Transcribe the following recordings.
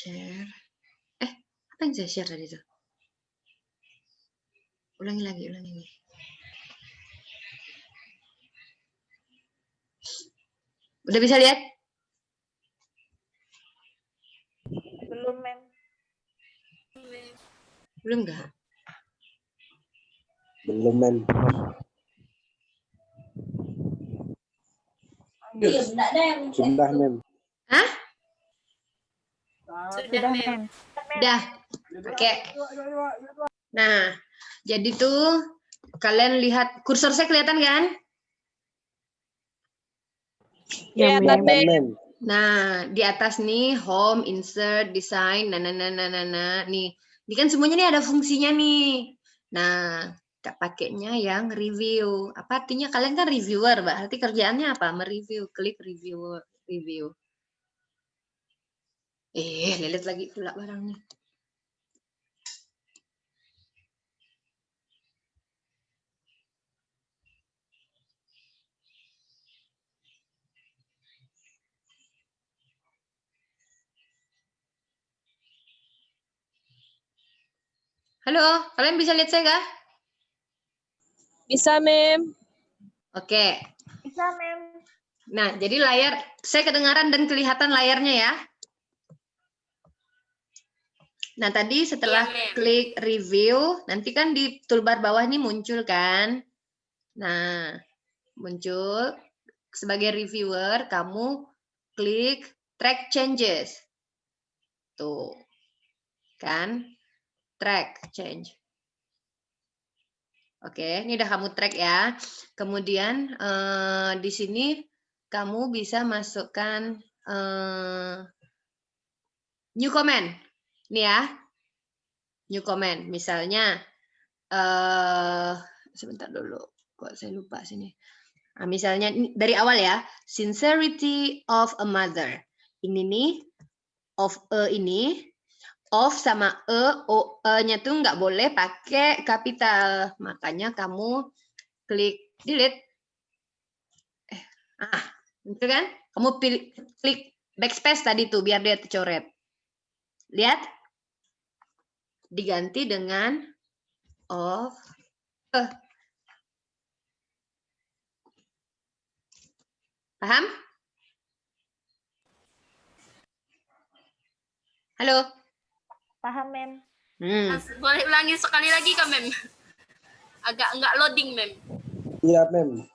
Share. Apa yang saya share tadi tuh? Ulangi lagi. Udah bisa lihat? Belum, Mem. Belum nggak? Belum, Mem. Sudah, Mem. Hah? Sudah, Mem. Udah. Oke. Nah, jadi tuh kalian lihat kursor saya kelihatan kan? Ya, Kelihatan, Mem. Nah, di atas nih home, insert, design, nih. Ini kan semuanya nih ada fungsinya nih. Nah, Kak pakainya yang review. Apa artinya kalian kan reviewer, berarti kerjaannya apa? Mereview, klik review. Lihat lagi pula barangnya. Halo, kalian bisa lihat saya kah? Bisa, Mem. Oke. Bisa, Mem. Nah, jadi layar, saya kedengaran dan kelihatan layarnya ya. Nah, tadi setelah klik review, nanti kan di toolbar bawah ini muncul kan. Nah, muncul sebagai reviewer, kamu klik track changes. Tuh, kan? Track change. Oke, ini udah kamu track ya. Kemudian di sini kamu bisa masukkan new comment. Ini ya. New comment. Misalnya, sebentar dulu. Kok saya lupa sini. Nah, misalnya dari awal ya. Sincerity of a mother. Ini nih. Of a ini. Of sama E-nya tuh nggak boleh pakai kapital. Makanya kamu klik delete. Itu kan? Kamu klik backspace tadi tuh biar dia tercoret. Lihat? Diganti dengan of. Paham? Halo? Paham, Mem. Boleh ulangi sekali lagi Kak, Mem? Agak enggak loading, Mem. Iya, Mem.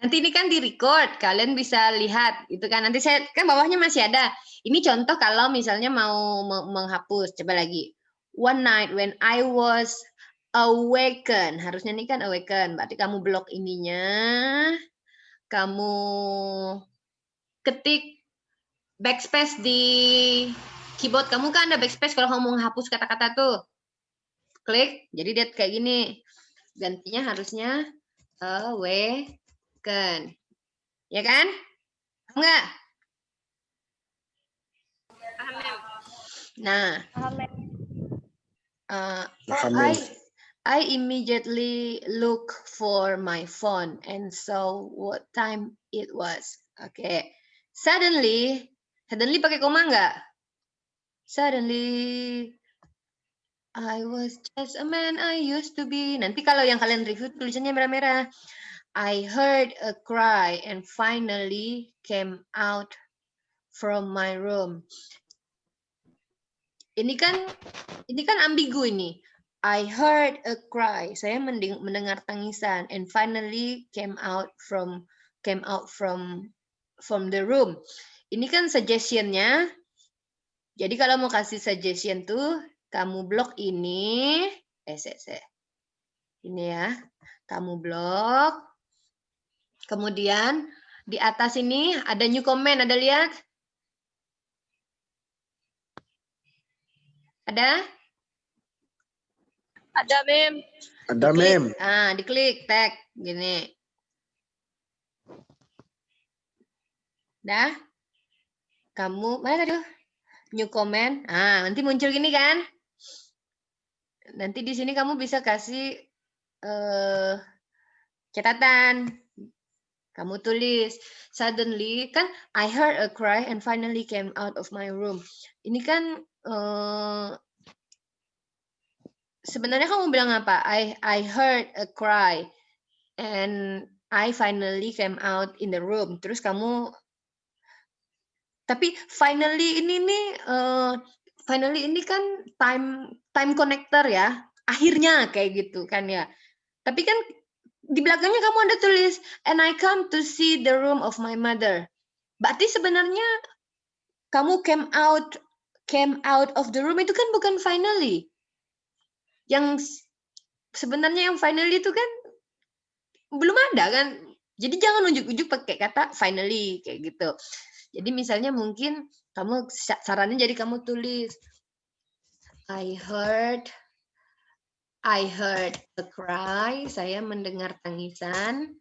Nanti ini kan di-record, kalian bisa lihat gitu kan. Nanti saya kan bawahnya masih ada. Ini contoh kalau misalnya mau menghapus. Coba lagi. One night when I was awaken. Harusnya ini kan awaken. Berarti kamu blok ininya. Kamu ketik backspace di keyboard kamu kan ada backspace kalau kamu mau menghapus kata-kata tuh. Klik, jadi dia kayak gini. Gantinya harusnya awaken. Ya kan? Paham nggak? Paham, Mem. Nah, Paham, Mem. Paham, Mem. I immediately look for my phone and saw what time it was. Oke. Suddenly pakai koma nggak? Suddenly I was just a man I used to be. Nanti kalau yang kalian review tulisannya merah-merah. I heard a cry and finally came out from my room. Ini kan ambigu ini. I heard a cry. Saya mendengar tangisan and finally came out from the room. Ini kan suggestion-nya. Jadi kalau mau kasih suggestion tuh kamu blok ini. Ini ya. Kamu blok. Kemudian di atas ini ada new comment, ada lihat? Ada? Ada, Mem. Ada, Mem. Diklik tag gini. Dah? Kamu mana tadi? New comment. Nanti muncul gini kan? Nanti di sini kamu bisa kasih catatan. Kamu tulis suddenly kan I heard a cry and finally came out of my room. Ini kan sebenarnya kamu bilang apa? I heard a cry and I finally came out in the room. Terus kamu, tapi finally ini nih, finally ini kan time connector ya. Akhirnya kayak gitu kan ya. Tapi kan di belakangnya kamu ada tulis and I come to see the room of my mother. Berarti sebenarnya kamu came out of the room itu kan bukan finally. Yang sebenarnya yang finally itu kan belum ada kan. Jadi jangan unjuk-unjuk pakai kata finally kayak gitu. Jadi misalnya mungkin kamu sarannya jadi kamu tulis I heard a cry, saya mendengar tangisan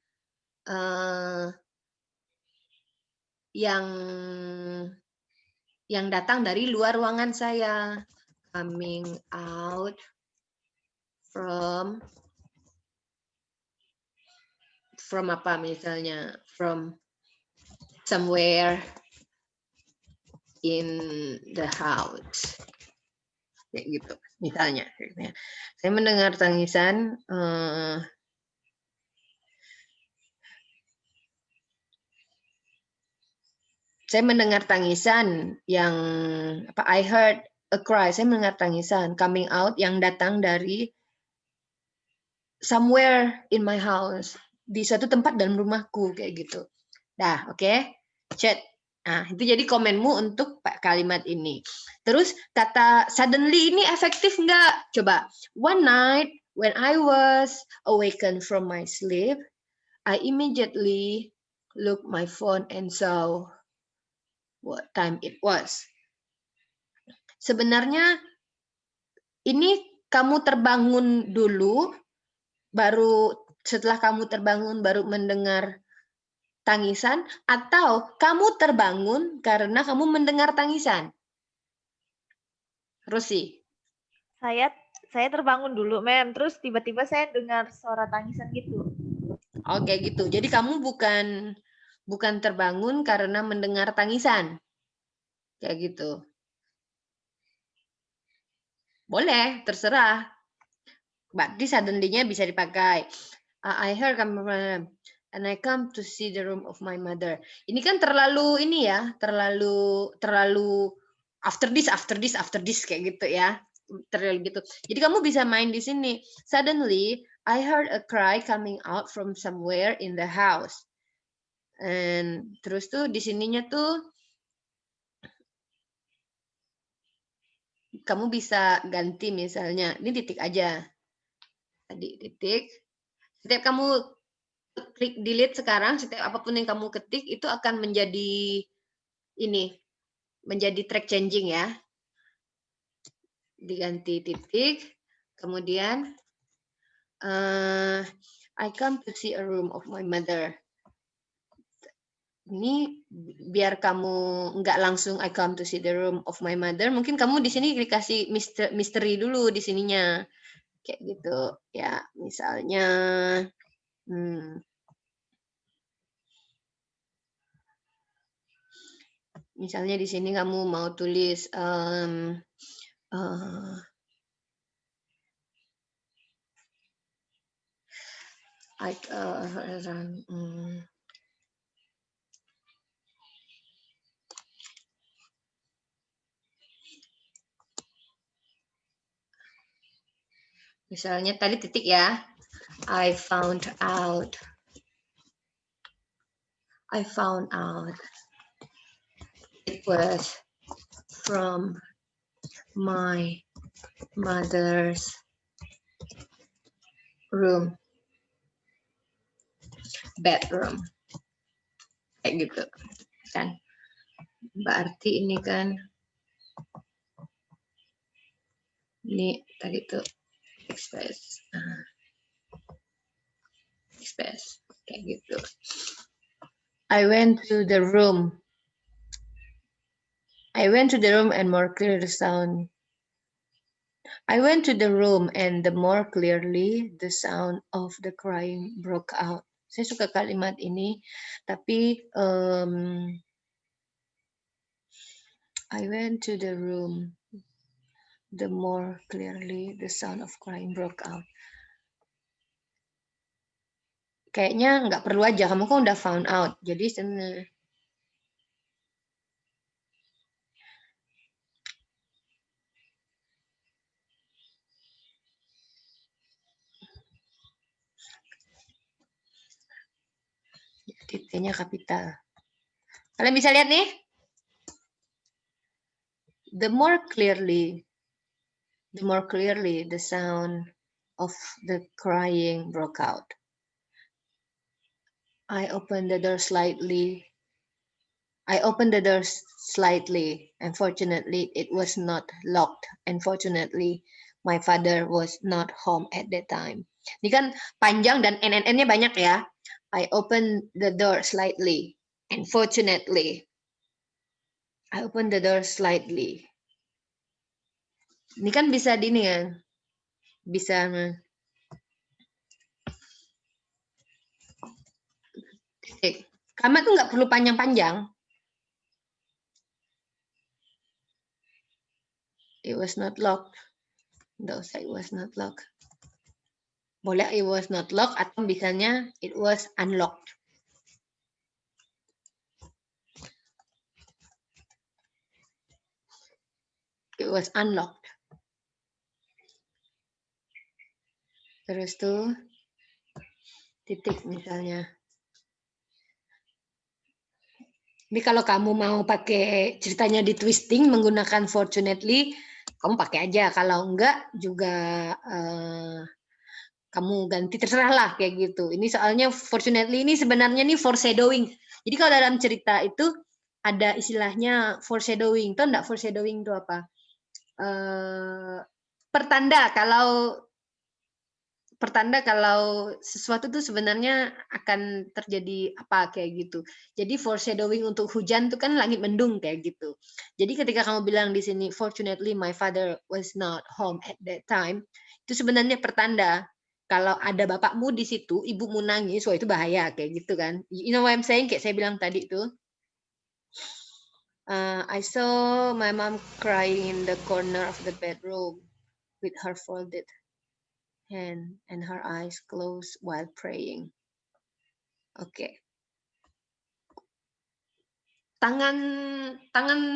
yang datang dari luar ruangan saya, coming out from apa misalnya, from somewhere in the house, kayak gitu misalnya. Saya mendengar tangisan yang apa, I heard a cry, saya mendengar tangisan coming out yang datang dari somewhere in my house, di suatu tempat dalam rumahku kayak gitu. Dah, oke. Chat. Nah, itu jadi komenmu untuk kalimat ini. Terus kata suddenly ini efektif nggak? Coba. One night when I was awakened from my sleep, I immediately looked my phone and saw what time it was. Sebenarnya ini kamu terbangun dulu, baru setelah kamu terbangun baru mendengar tangisan, atau kamu terbangun karena kamu mendengar tangisan? Rosi. Saya terbangun dulu, Mem. Terus tiba-tiba saya dengar suara tangisan gitu. Oke, gitu. Jadi kamu bukan terbangun karena mendengar tangisan. Kayak gitu. Boleh, terserah. Berarti suddenly-nya bisa dipakai. I heard and I come to see the room of my mother. Ini kan terlalu ini ya, terlalu after this kayak gitu ya. Terlalu gitu. Jadi kamu bisa main di sini. Suddenly I heard a cry coming out from somewhere in the house. And terus tuh di sininya tuh kamu bisa ganti misalnya, ini titik aja. Tadi titik. Setiap kamu klik delete sekarang, setiap apapun yang kamu ketik itu akan menjadi ini, menjadi track changing ya. Diganti titik, kemudian I come to see a room of my mother. Ini biar kamu nggak langsung I come to see the room of my mother, mungkin kamu di sini dikasih misteri dulu di sininya. Kayak gitu ya, misalnya misalnya di sini kamu mau tulis misalnya tadi titik ya, I found out it was from my mother's bedroom, kayak gitu kan. Berarti ini kan ini tadi tuh express kayak gitu. I went to the room and more clear the sound. I went to the room and the more clearly the sound of the crying broke out. Saya suka kalimat ini, tapi I went to the room The more clearly the sound of crying broke out. Kayaknya nggak perlu aja, kamu kan udah found out. Jadi sebenarnya T-nya kapital. Kalian bisa lihat nih? The more clearly the sound of the crying broke out. I opened the door slightly. Unfortunately, it was not locked. Unfortunately, my father was not home at that time. Ini kan panjang dan NNN-nya banyak ya. I opened the door slightly. Unfortunately, I opened the door slightly. Ini kan bisa di ini kan. Bisa kalimat tuh nggak perlu panjang-panjang. It was not locked. Nggak usah it was not locked. Boleh it was not locked atau bisanya it was unlocked. It was unlocked. Terus tuh titik misalnya. Ini kalau kamu mau pakai ceritanya di twisting menggunakan fortunately, kamu pakai aja. Kalau enggak juga kamu ganti, terserah lah kayak gitu. Ini soalnya fortunately ini sebenarnya nih foreshadowing. Jadi kalau dalam cerita itu ada istilahnya foreshadowing. Tahu enggak foreshadowing itu apa? Pertanda kalau sesuatu tuh sebenarnya akan terjadi apa kayak gitu. Jadi foreshadowing untuk hujan tuh kan langit mendung kayak gitu. Jadi ketika kamu bilang di sini fortunately my father was not home at that time, itu sebenarnya pertanda kalau ada bapakmu di situ, ibumu nangis, wah itu bahaya kayak gitu kan. You know what I'm saying? Kayak saya bilang tadi tuh. I saw my mom crying in the corner of the bedroom with her folded hand and her eyes closed while praying. Oke. Tangan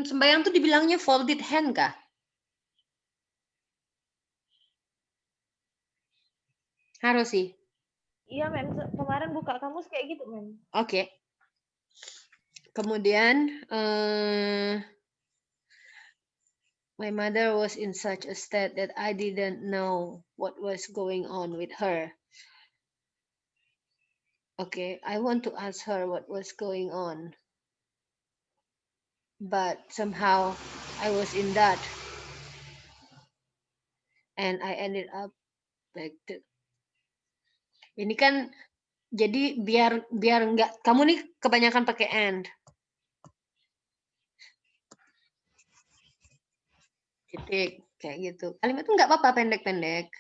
sembahyang tuh dibilangnya folded hand kah? Harus sih. Iya, Mem. Kemarin buka kamus kayak gitu, Mem. Oke. Kemudian my mother was in such a state that I didn't know what was going on with her. Okay, I want to ask her what was going on. But somehow I was in that. And I ended up like that. Ini kan jadi biar enggak, kamu nih kebanyakan pakai and. Titik, kayak gitu. Kalimat itu nggak apa-apa pendek-pendek.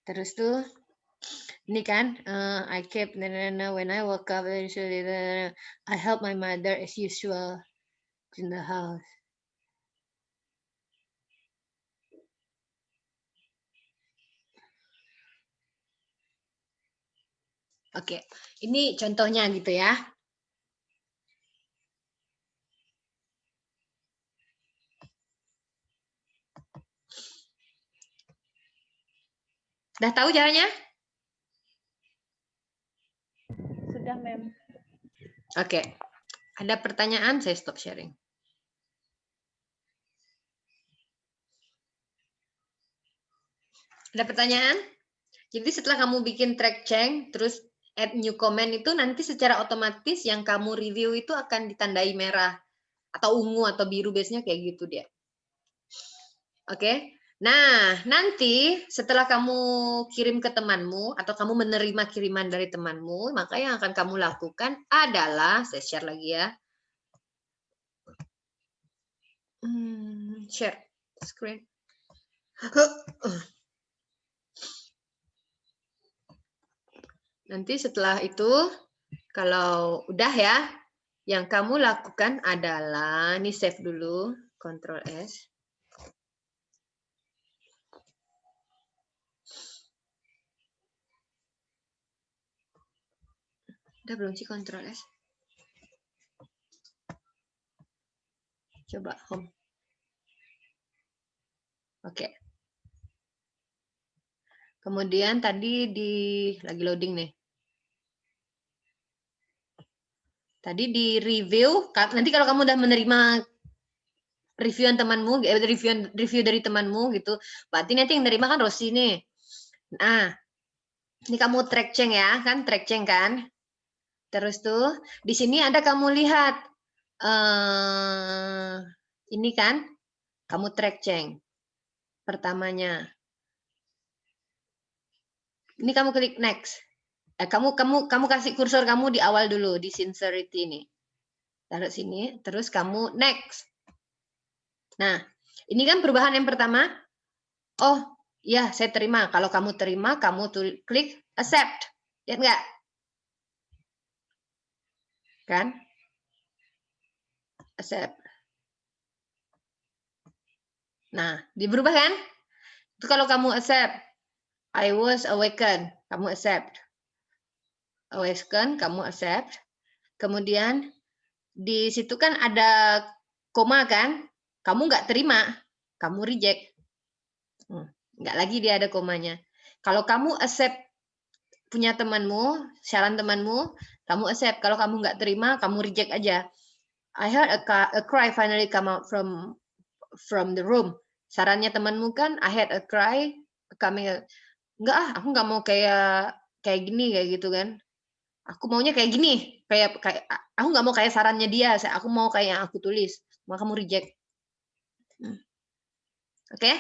Terus tuh, ini kan, I kept, when I woke up, I helped my mother as usual in the house. Oke, ini contohnya gitu ya. Udah tahu caranya? Sudah, Mem. Oke, ada pertanyaan, saya stop sharing. Ada pertanyaan? Jadi setelah kamu bikin track change, terus add new comment itu nanti secara otomatis yang kamu review itu akan ditandai merah atau ungu atau biru, biasanya kayak gitu dia. Oke. Nah, nanti setelah kamu kirim ke temanmu atau kamu menerima kiriman dari temanmu, maka yang akan kamu lakukan adalah, saya share lagi ya. Share screen. Nanti setelah itu Kalau udah ya, yang kamu lakukan adalah, ini save dulu, Ctrl S. Udah belum sih Ctrl S? Coba home. Oke. Kemudian tadi lagi loading nih. Tadi di review, nanti kalau kamu udah menerima reviewan temanmu, review dari temanmu gitu, berarti nanti yang menerima kan Rosi nih. Nah, ini kamu track change ya, kan track change kan? Terus tuh di sini ada kamu lihat ini kan, kamu track change pertamanya. Ini kamu klik next. Kamu kasih kursor kamu di awal dulu di sincerity ini. Taruh sini, terus kamu next. Nah, ini kan perubahan yang pertama. Oh, ya saya terima. Kalau kamu terima, kamu klik accept. Lihat nggak? Kan? Accept. Nah, berubah kan? Itu kalau kamu accept. I was awakened. Kamu accept. Awaken, kamu accept. Kemudian di situ kan ada koma kan? Kamu nggak terima, kamu reject. Nggak lagi dia ada komanya. Kalau kamu accept punya temanmu, saran temanmu, kamu accept. Kalau kamu nggak terima, kamu reject aja. I heard a cry finally come out from the room. Sarannya temanmu kan, I had a cry coming. Enggak aku nggak mau kayak gini kayak gitu kan. Aku maunya kayak gini, kayak aku nggak mau kayak sarannya dia, aku mau kayak yang aku tulis. Maka kamu reject. Oke?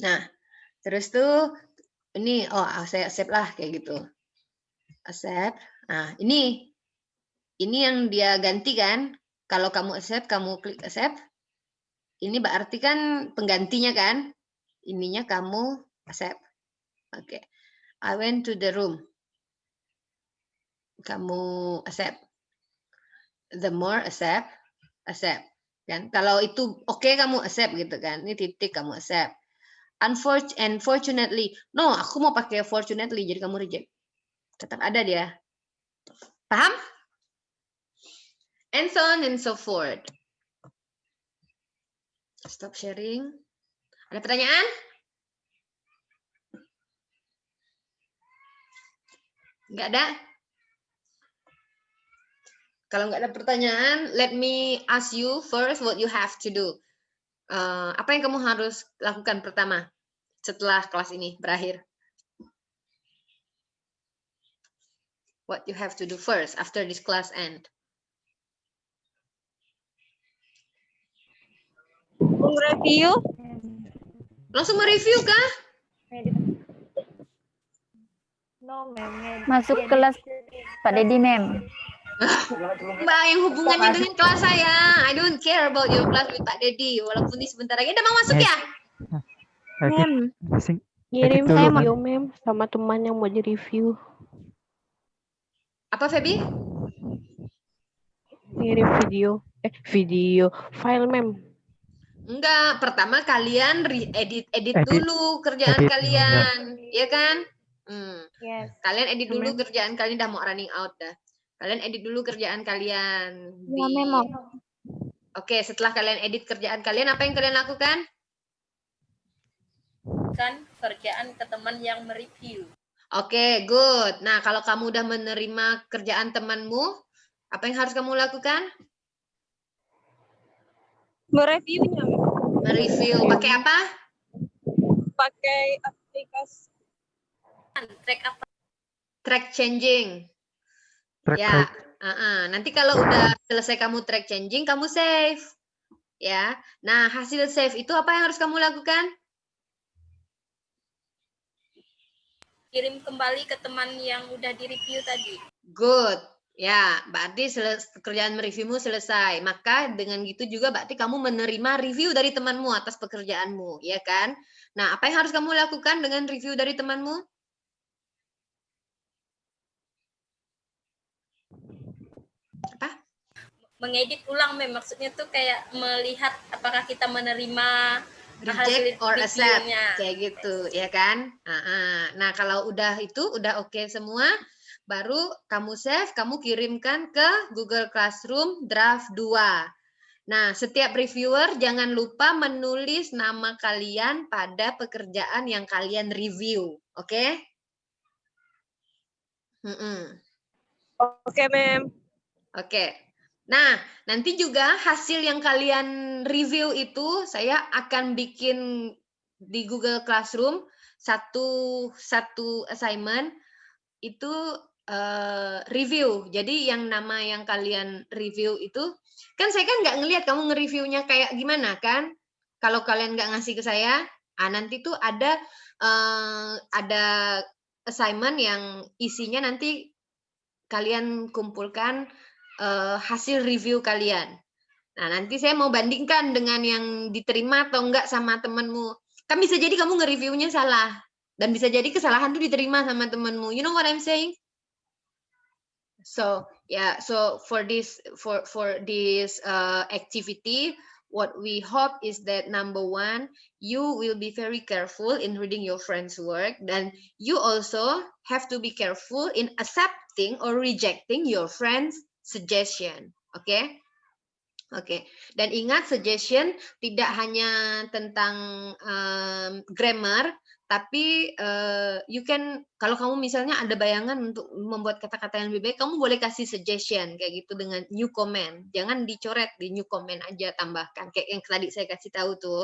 Nah, terus tuh ini saya accept lah kayak gitu. Accept. Nah, ini yang dia ganti kan. Kalau kamu accept, kamu klik accept. Ini berarti kan penggantinya kan. Ininya kamu accept. Oke. I went to the room. Kamu accept. The more accept, accept. Kan? Kalau itu oke kamu accept gitu kan. Ini titik kamu accept. Unfortunately, no, aku mau pakai fortunately jadi kamu reject. Tetap ada dia. Paham? And so on and so forth. Stop sharing. Ada pertanyaan? Nggak ada? Kalau nggak ada pertanyaan, let me ask you first what you have to do. Apa yang kamu harus lakukan pertama setelah kelas ini berakhir? What you have to do first after this class end? Review. Langsung mereview kah? No, mem. Masuk kelas Pak Dedi, Mem. Mbak, yang hubungannya dengan kelas saya. I don't care about your class with Pak Dedi. Walaupun ini sebentar lagi. Udah mau masuk ya? Mem, Ngirim dulu, video, Mem, sama teman yang mau di-review. Apa, Feby? Ngirim video, file, Mem. Enggak, pertama kalian edit dulu kerjaan edit, kalian. Iya kan? Yes. Kalian edit Ya, dulu Mem. kerjaan kalian, udah mau running out dah. Kalian edit dulu kerjaan kalian. Ya, Mem. Oke, setelah kalian edit kerjaan kalian, apa yang kalian lakukan? Kan kerjaan ke teman yang mereview. Oke, good. Nah, kalau kamu udah menerima kerjaan temanmu, apa yang harus kamu lakukan? Mereviewnya, Mem. Mereview. Pakai apa? Pakai aplikasi. Track apa? Track changing. track Ya, nanti kalau udah selesai kamu track changing, kamu save. Ya, nah hasil save itu apa yang harus kamu lakukan? Kirim kembali ke teman yang udah di-review tadi. Good. Ya, berarti kerjaan mereviewmu selesai. Maka dengan gitu juga berarti kamu menerima review dari temanmu atas pekerjaanmu, ya kan? Nah, apa yang harus kamu lakukan dengan review dari temanmu? apa? Mengedit ulang, Mem. Maksudnya tuh kayak melihat apakah kita menerima Reject or accept reviewnya. kayak gitu ya kan. Nah kalau udah itu udah oke semua, baru kamu save, kamu kirimkan ke Google Classroom draft 2. Nah setiap reviewer jangan lupa menulis nama kalian pada pekerjaan yang kalian review, oke? Oke, Mem. Oke. Nah, nanti juga hasil yang kalian review itu saya akan bikin di Google Classroom satu assignment itu review. Jadi yang nama yang kalian review itu kan saya kan nggak ngelihat kamu nge-reviewnya kayak gimana kan? Kalau kalian nggak ngasih ke saya, nanti tuh ada assignment yang isinya nanti kalian kumpulkan hasil review kalian. Nah, nanti saya mau bandingkan dengan yang diterima atau enggak sama temanmu. Kan bisa jadi kamu nge-reviewnya salah. Dan bisa jadi kesalahan itu diterima sama temanmu. You know what I'm saying? So, so for this activity, what we hope is that number one, you will be very careful in reading your friend's work, dan you also have to be careful in accepting or rejecting your friend's suggestion. Oke? Oke. Dan ingat, suggestion tidak hanya tentang grammar, tapi you can, kalau kamu misalnya ada bayangan untuk membuat kata-kata yang lebih baik, kamu boleh kasih suggestion kayak gitu dengan new comment. Jangan dicoret, di new comment aja tambahkan. Kayak yang tadi saya kasih tahu tuh,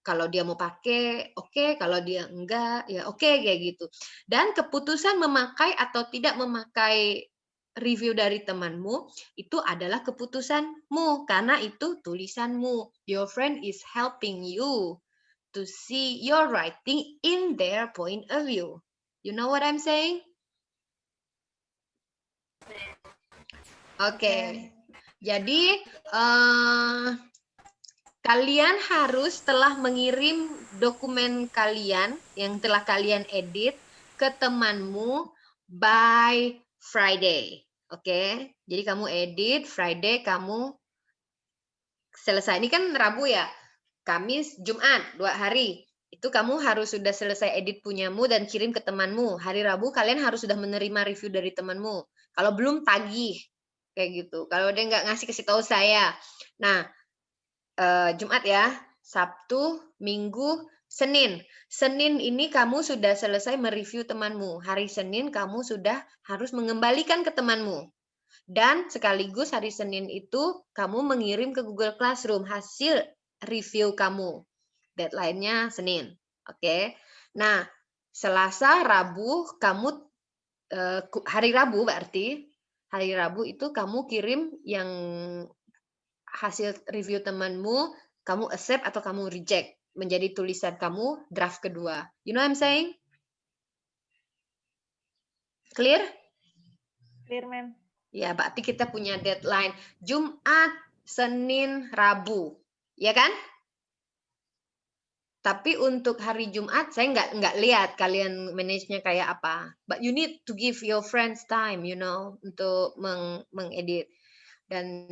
kalau dia mau pakai, oke. Kalau dia enggak, ya oke, kayak gitu. Dan keputusan memakai atau tidak memakai review dari temanmu itu adalah keputusanmu, karena itu tulisanmu. Your friend is helping you to see your writing in their point of view. You know what I'm saying? Oke. Jadi kalian harus setelah mengirim dokumen kalian yang telah kalian edit ke temanmu by Friday. Oke. Jadi kamu edit, Friday kamu selesai. Ini kan Rabu ya. Kamis, Jumat, 2 hari. Itu kamu harus sudah selesai edit punyamu dan kirim ke temanmu. Hari Rabu kalian harus sudah menerima review dari temanmu. Kalau belum, tagih. Kayak gitu. Kalau dia nggak ngasih, kasih tahu saya. Nah, Jumat ya, Sabtu, Minggu, Senin. Senin ini kamu sudah selesai mereview temanmu. Hari Senin kamu sudah harus mengembalikan ke temanmu. Dan sekaligus hari Senin itu kamu mengirim ke Google Classroom hasil review kamu. Deadline-nya Senin. Oke. Nah, Selasa, Rabu kamu hari Rabu berarti hari Rabu itu kamu kirim yang hasil review temanmu, kamu accept atau kamu reject menjadi tulisan kamu draft kedua. You know what I'm saying? Clear? Clear, Mem. Ya, berarti kita punya deadline Jumat, Senin, Rabu. Ya kan? Tapi untuk hari Jumat saya nggak lihat kalian manage-nya kayak apa. But you need to give your friends time, you know, untuk mengedit. Dan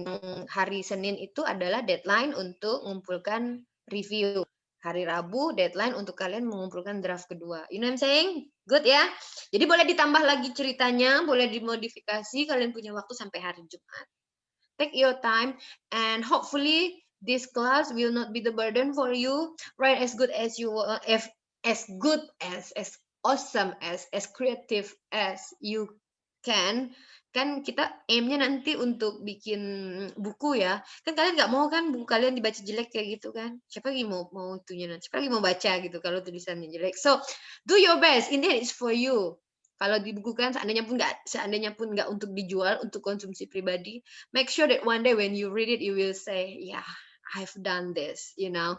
hari Senin itu adalah deadline untuk mengumpulkan review. Hari Rabu deadline untuk kalian mengumpulkan draft kedua. You know what I'm saying? Good ya? Jadi boleh ditambah lagi ceritanya, boleh dimodifikasi, kalian punya waktu sampai hari Jumat. Take your time and hopefully this class will not be the burden for you. Write as good as you as good as awesome as creative as you can. Kan kita aim-nya nanti untuk bikin buku ya. Kan kalian nggak mau kan buku kalian dibaca jelek kayak gitu kan. Siapa lagi mau itunya nanti. Siapa lagi mau baca gitu kalau tulisannya jelek. So, do your best. In the end it's for you. Kalau dibukukan seandainya pun nggak untuk dijual, untuk konsumsi pribadi, make sure that one day when you read it you will say, yeah, I've done this, you know.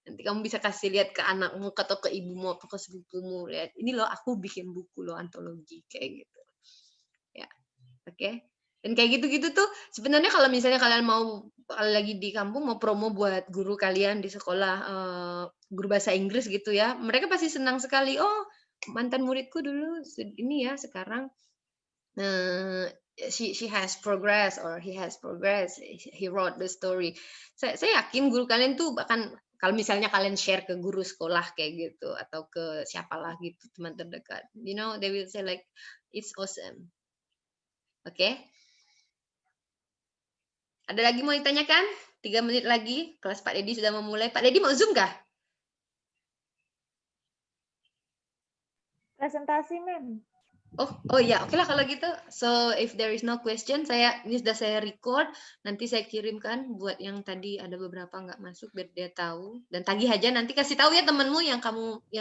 Nanti kamu bisa kasih lihat ke anakmu atau ke ibumu atau ke sepupumu, lihat ini loh aku bikin buku loh antologi kayak gitu. Ya. Oke. Dan kayak gitu-gitu tuh sebenarnya kalau misalnya kalian mau lagi di kampung mau promo buat guru kalian di sekolah guru bahasa Inggris gitu ya, mereka pasti senang sekali. Oh, mantan muridku dulu ini ya sekarang she has progress or he has progress, he wrote the story. Saya yakin guru kalian tuh bahkan kalau misalnya kalian share ke guru sekolah kayak gitu atau ke siapalah gitu teman terdekat, you know, they will say like it's awesome. Oke. Ada lagi mau ditanyakan? 3 menit lagi, kelas Pak Dedi sudah memulai. Pak Dedi mau Zoom kah? Presentasi, Mem. Oh ya, oke lah kalau gitu. So if there is no question, ini sudah saya record, nanti saya kirimkan buat yang tadi ada beberapa nggak masuk biar dia tahu. Dan tagih aja nanti kasih tahu ya temanmu yang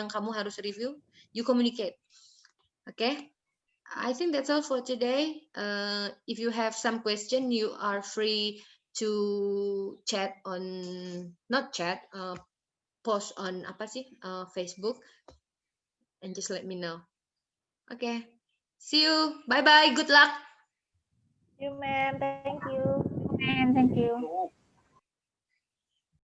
kamu harus review. You communicate. Okay? I think that's all for today. If you have some question, you are free to chat on, not chat, post on Facebook, and just let me know. Okay. See you. Bye-bye. Good luck. You, Mem. Thank you. Ma'am, thank you.